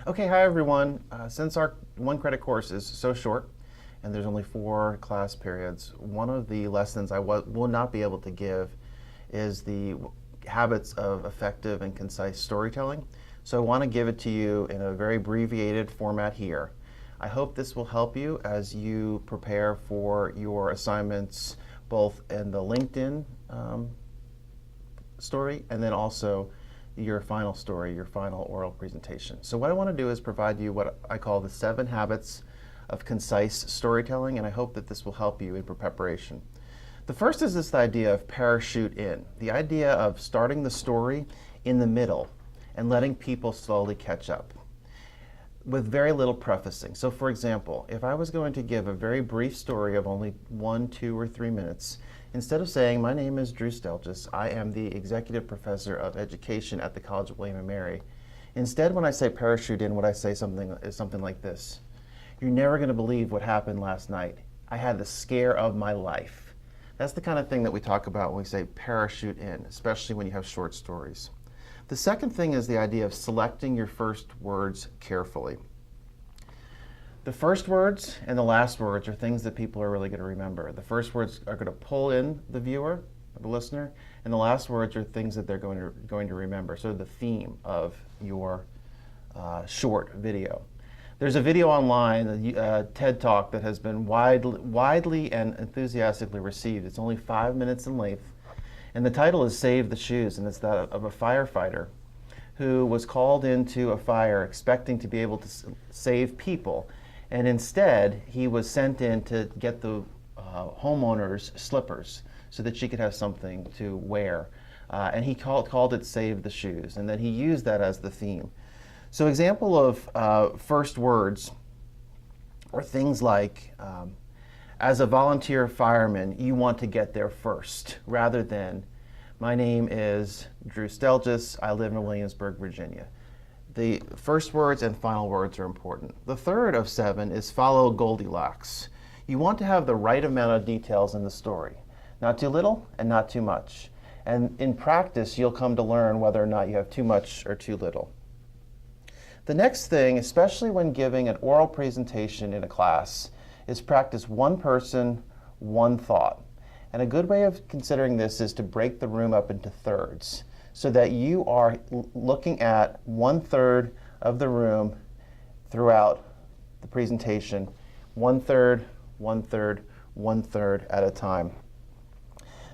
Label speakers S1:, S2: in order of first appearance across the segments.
S1: Okay, hi everyone. Since our one credit course is so short and there's only 4 class periods, one of the lessons I will not be able to give is the habits of effective and concise storytelling. So I want to give it to you in a very abbreviated format here. I hope this will help you as you prepare for your assignments both in the LinkedIn story and then also your final story, your final oral presentation. So what I want to do is provide you what I call the 7 habits of concise storytelling, and I hope that this will help you in preparation. The first is this idea of parachute in, the idea of starting the story in the middle and letting people slowly catch up with very little prefacing. So for example, if I was going to give a very brief story of only 1, 2, or 3 minutes, instead of saying, my name is Drew Stelljes, I am the Executive Professor of Education at the College of William & Mary, instead when I say parachute in, what I say is something like this. You're never going to believe what happened last night. I had the scare of my life. That's the kind of thing that we talk about when we say parachute in, especially when you have short stories. The second thing is the idea of selecting your first words carefully. The first words and the last words are things that people are really going to remember. The first words are going to pull in the viewer, the listener, and the last words are things that they're going to remember, sort of the theme of your short video. There's a video online, a TED Talk, that has been widely and enthusiastically received. It's only 5 minutes in length, and the title is Save the Shoes, and it's that of a firefighter who was called into a fire expecting to be able to save people. And instead, he was sent in to get the homeowner's slippers so that she could have something to wear. And he called it Save the Shoes. And then he used that as the theme. So example of first words are things like, as a volunteer fireman, you want to get there first, rather than, my name is Drew Stelljes, I live in Williamsburg, Virginia. The first words and final words are important. The third of 7 is follow Goldilocks. You want to have the right amount of details in the story. Not too little and not too much. And in practice, you'll come to learn whether or not you have too much or too little. The next thing, especially when giving an oral presentation in a class, is practice one person, one thought. And a good way of considering this is to break the room up into thirds, so that you are looking at 1/3 of the room throughout the presentation, 1/3, 1/3, 1/3 at a time.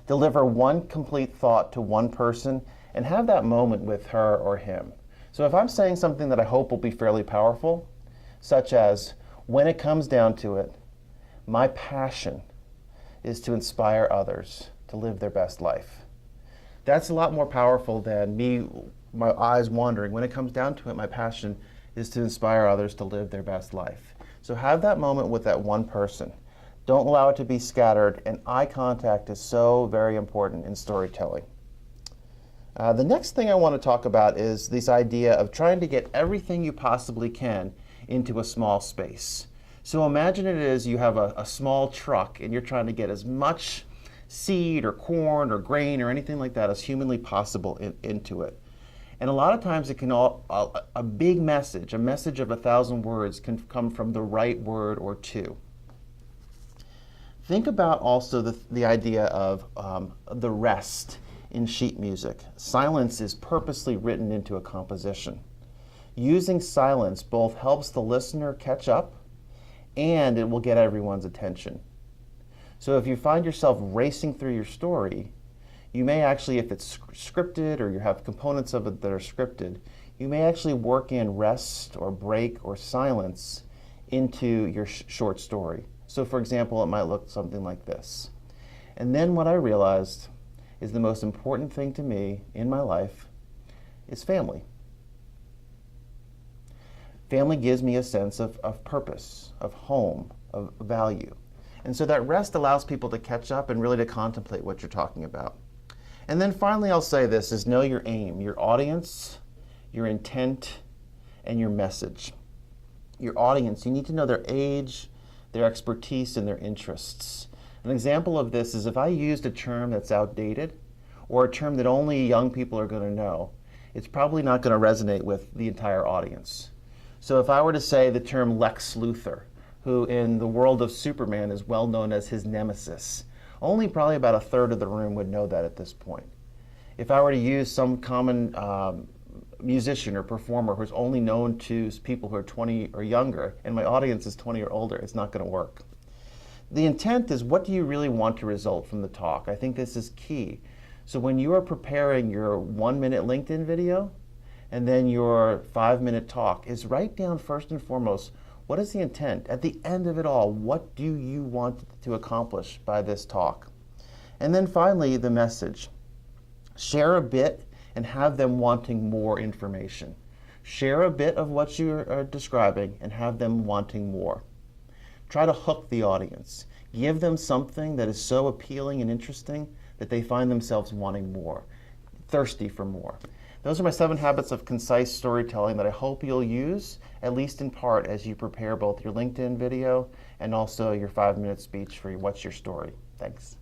S1: Deliver one complete thought to one person and have that moment with her or him. So if I'm saying something that I hope will be fairly powerful, such as, when it comes down to it, my passion is to inspire others to live their best life. That's a lot more powerful than me, my eyes wandering. When it comes down to it, my passion is to inspire others to live their best life. So have that moment with that one person. Don't allow it to be scattered, and eye contact is so very important in storytelling. The next thing I want to talk about is this idea of trying to get everything you possibly can into a small space. So imagine it is you have a small truck and you're trying to get as much seed or corn or grain or anything like that as humanly possible into it. And a lot of times it can a big message, a message of 1,000 words can come from the right word or two. Think about also the idea of the rest in sheet music. Silence is purposely written into a composition. Using silence both helps the listener catch up and it will get everyone's attention. So if you find yourself racing through your story, you may actually, if it's scripted or you have components of it that are scripted, you may actually work in rest or break or silence into your short story. So for example, it might look something like this. And then what I realized is the most important thing to me in my life is family. Family gives me a sense of purpose, of home, of value. And so that rest allows people to catch up and really to contemplate what you're talking about. And then finally, I'll say this, is know your aim, your audience, your intent, and your message. Your audience, you need to know their age, their expertise, and their interests. An example of this is if I used a term that's outdated or a term that only young people are going to know, it's probably not going to resonate with the entire audience. So if I were to say the term Lex Luthor, who in the world of Superman is well known as his nemesis, only probably about a third of the room would know that at this point. If I were to use some common musician or performer who's only known to people who are 20 or younger, and my audience is 20 or older, it's not going to work. The intent is, what do you really want to result from the talk? I think this is key. So when you are preparing your 1-minute LinkedIn video and then your 5-minute talk, is write down first and foremost, what is the intent? At the end of it all, what do you want to accomplish by this talk? And then finally, the message. Share a bit and have them wanting more information. Share a bit of what you are describing and have them wanting more. Try to hook the audience. Give them something that is so appealing and interesting that they find themselves wanting more, thirsty for more. Those are my 7 habits of concise storytelling that I hope you'll use, at least in part, as you prepare both your LinkedIn video and also your 5-minute speech for What's Your Story. Thanks.